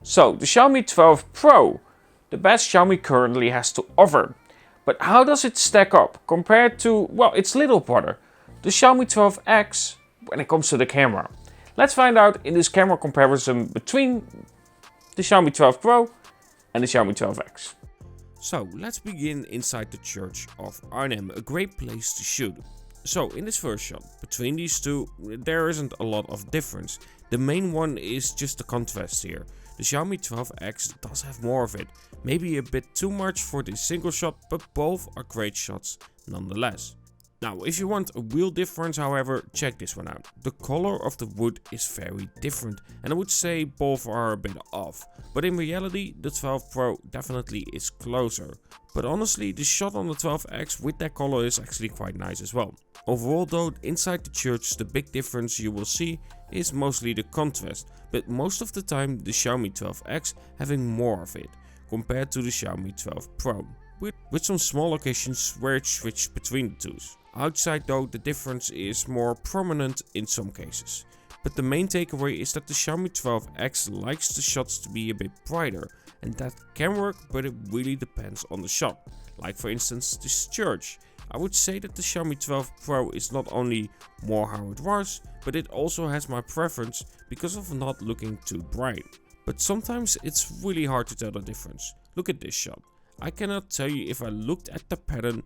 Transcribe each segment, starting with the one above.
So, the Xiaomi 12 Pro, the best Xiaomi currently has to offer. But how does it stack up compared to, well, its little brother, the Xiaomi 12X, when it comes to the camera? Let's find out in this camera comparison between the Xiaomi 12 Pro and the Xiaomi 12X. So, let's begin inside the church of Arnhem, a great place to shoot. So, in this first shot, between these two, there isn't a lot of difference. The main one is just the contrast here. The Xiaomi 12X does have more of it, maybe a bit too much for this single shot, but both are great shots nonetheless. Now, if you want a real difference, however, check this one out. The color of the wood is very different, and I would say both are a bit off. But in reality, the 12 Pro definitely is closer. But honestly, the shot on the 12X with that color is actually quite nice as well. Overall though, inside the church, the big difference you will see is mostly the contrast, but most of the time the Xiaomi 12X having more of it, compared to the Xiaomi 12 Pro, with some small occasions where it switched between the two. Outside though, the difference is more prominent in some cases. But the main takeaway is that the Xiaomi 12X likes the shots to be a bit brighter, and that can work, but it really depends on the shot. Like for instance this church. I would say that the Xiaomi 12 Pro is not only more how it was, but it also has my preference because of not looking too bright. But sometimes it's really hard to tell the difference. Look at this shot. I cannot tell you if I looked at the pattern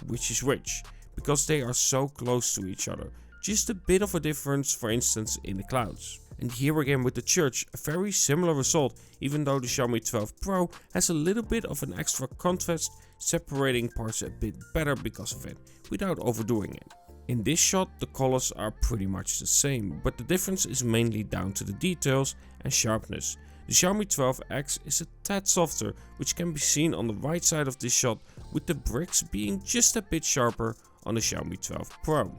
which is which, because they are so close to each other. Just a bit of a difference, for instance in the clouds. And here again with the church, a very similar result, even though the Xiaomi 12 Pro has a little bit of an extra contrast, separating parts a bit better because of it, without overdoing it. In this shot the colors are pretty much the same, but the difference is mainly down to the details and sharpness. The Xiaomi 12X is a tad softer, which can be seen on the right side of this shot, with the bricks being just a bit sharper on the Xiaomi 12 Pro.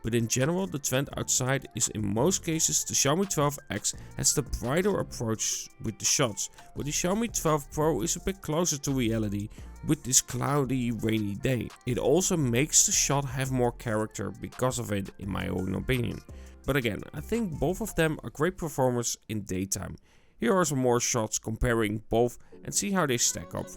But in general, the trend outside is in most cases the Xiaomi 12X has the brighter approach with the shots, where the Xiaomi 12 Pro is a bit closer to reality with this cloudy, rainy day. It also makes the shot have more character because of it, in my own opinion. But again, I think both of them are great performers in daytime. Here are some more shots comparing both and see how they stack up.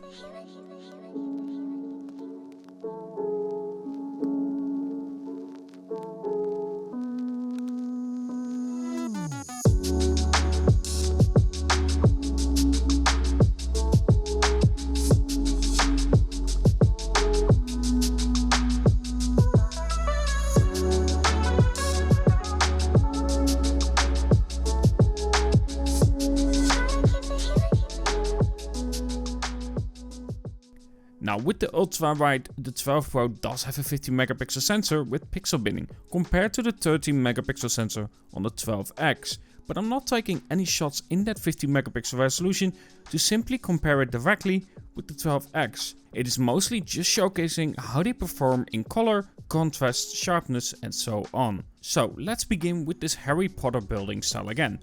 Now with the ultra wide, the 12 Pro does have a 50 megapixel sensor with pixel binning compared to the 13 megapixel sensor on the 12X. But I'm not taking any shots in that 50 megapixel resolution to simply compare it directly with the 12X. It is mostly just showcasing how they perform in color, contrast, sharpness and so on. So let's begin with this Harry Potter building style again.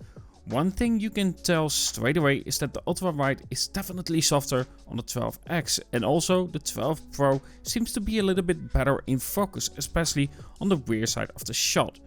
One thing you can tell straight away is that the ultra wide is definitely softer on the 12X, and also the 12 Pro seems to be a little bit better in focus, especially on the rear side of the shot.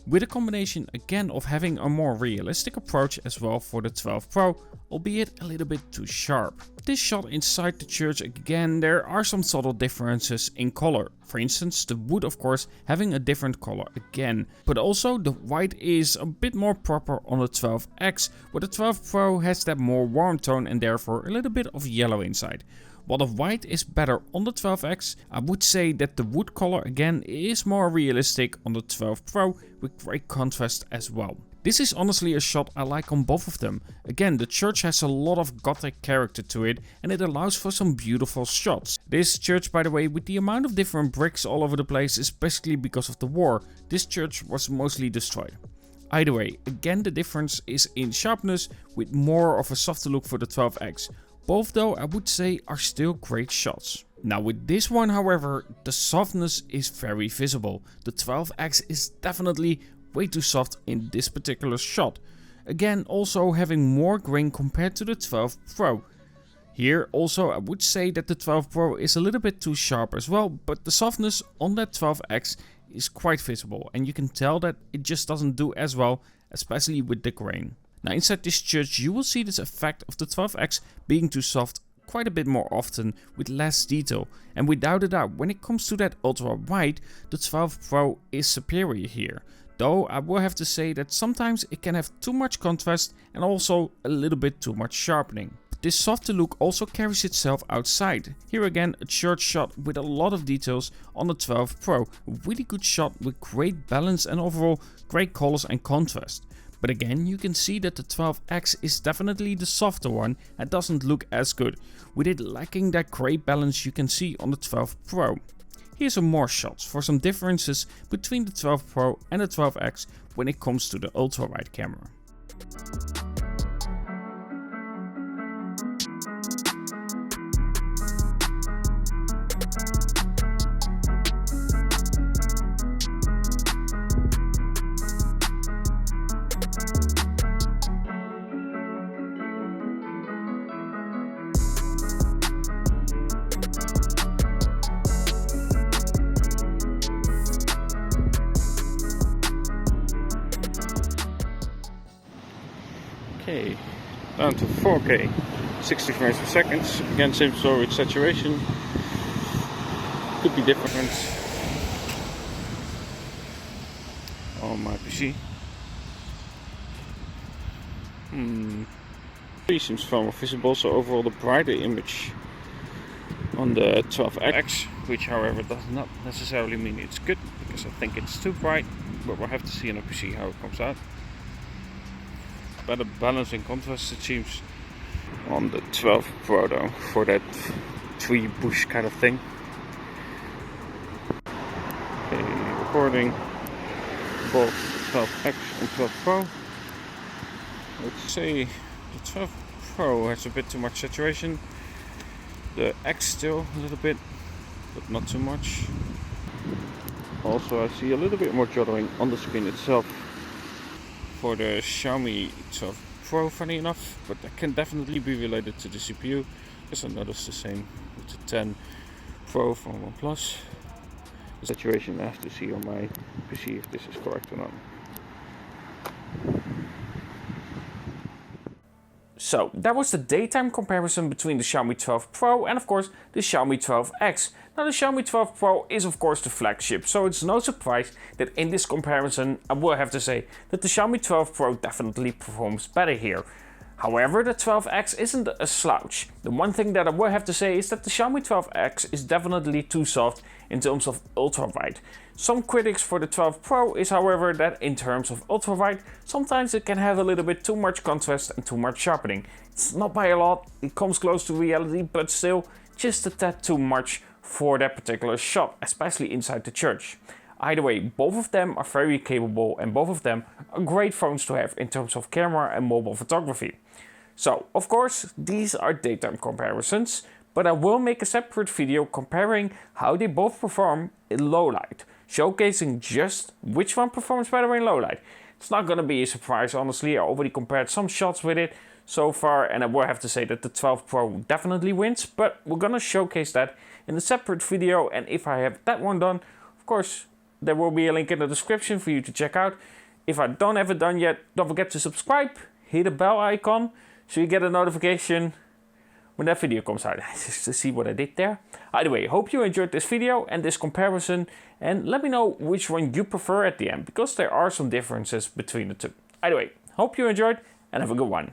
With a combination again of having a more realistic approach as well for the 12 Pro, albeit a little bit too sharp. This shot inside the church again, there are some subtle differences in color. For instance, the wood of course having a different color again, but also the white is a bit more proper on the 12X, where the 12 Pro has that more warm tone and therefore a little bit of yellow inside. While the white is better on the 12X, I would say that the wood color again is more realistic on the 12 Pro with great contrast as well. This is honestly a shot I like on both of them. Again, the church has a lot of gothic character to it and it allows for some beautiful shots. This church, by the way, with the amount of different bricks all over the place is basically because of the war. This church was mostly destroyed. Either way, again the difference is in sharpness with more of a softer look for the 12X. Both though I would say are still great shots. Now with this one however, the softness is very visible. The 12X is definitely way too soft in this particular shot. Again also having more grain compared to the 12 Pro. Here also I would say that the 12 Pro is a little bit too sharp as well, but the softness on that 12X is quite visible and you can tell that it just doesn't do as well, especially with the grain. Now inside this church you will see this effect of the 12X being too soft quite a bit more often with less detail, and without a doubt when it comes to that ultra wide, the 12 Pro is superior here. Though I will have to say that sometimes it can have too much contrast and also a little bit too much sharpening. This softer look also carries itself outside. Here again a church shot with a lot of details on the 12 Pro, a really good shot with great balance and overall great colors and contrast. But again you can see that the 12X is definitely the softer one and doesn't look as good, with it lacking that great balance you can see on the 12 Pro. Here's some more shots for some differences between the 12 Pro and the 12X when it comes to the ultra wide camera. Okay, down to 4K, 60 frames per second. Again, same story with saturation. Could be different on my PC. Seems far more visible, so overall the brighter image on the 12X, which however does not necessarily mean it's good, because I think it's too bright, but we'll have to see on the PC how it comes out. Better balance and contrast it seems on the 12 Pro though, for that tree bush kind of thing. Okay, recording both 12X and 12 Pro. Let's say the 12 Pro has a bit too much saturation. The X still a little bit, but not too much. Also I see a little bit more juddering on the screen itself for the Xiaomi 12 Pro, funny enough, but that can definitely be related to the CPU, because I noticed the same with the 10 Pro from OnePlus. The saturation I have to see on my PC if this is correct or not. So that was the daytime comparison between the Xiaomi 12 Pro and of course the Xiaomi 12X. Now the Xiaomi 12 Pro is of course the flagship, so it's no surprise that in this comparison I will have to say that the Xiaomi 12 Pro definitely performs better here. However, the 12X isn't a slouch. The one thing that I will have to say is that the Xiaomi 12X is definitely too soft in terms of ultra wide. Some critics for the 12 Pro is however that in terms of ultra wide, sometimes it can have a little bit too much contrast and too much sharpening. It's not by a lot, it comes close to reality, but still just a tad too much for that particular shot, especially inside the church. Either way, both of them are very capable and both of them are great phones to have in terms of camera and mobile photography. So, of course, these are daytime comparisons, but I will make a separate video comparing how they both perform in low light, showcasing just which one performs better in low light. It's not gonna be a surprise, honestly. I already compared some shots with it so far, and I will have to say that the 12 Pro definitely wins, but we're gonna showcase that in a separate video, and if I have that one done, of course, there will be a link in the description for you to check out. If I don't have it done yet, don't forget to subscribe, hit the bell icon, so you get a notification when that video comes out. Just to see what I did there. Either way, hope you enjoyed this video and this comparison, and let me know which one you prefer at the end, because there are some differences between the two. Either way, hope you enjoyed and have a good one.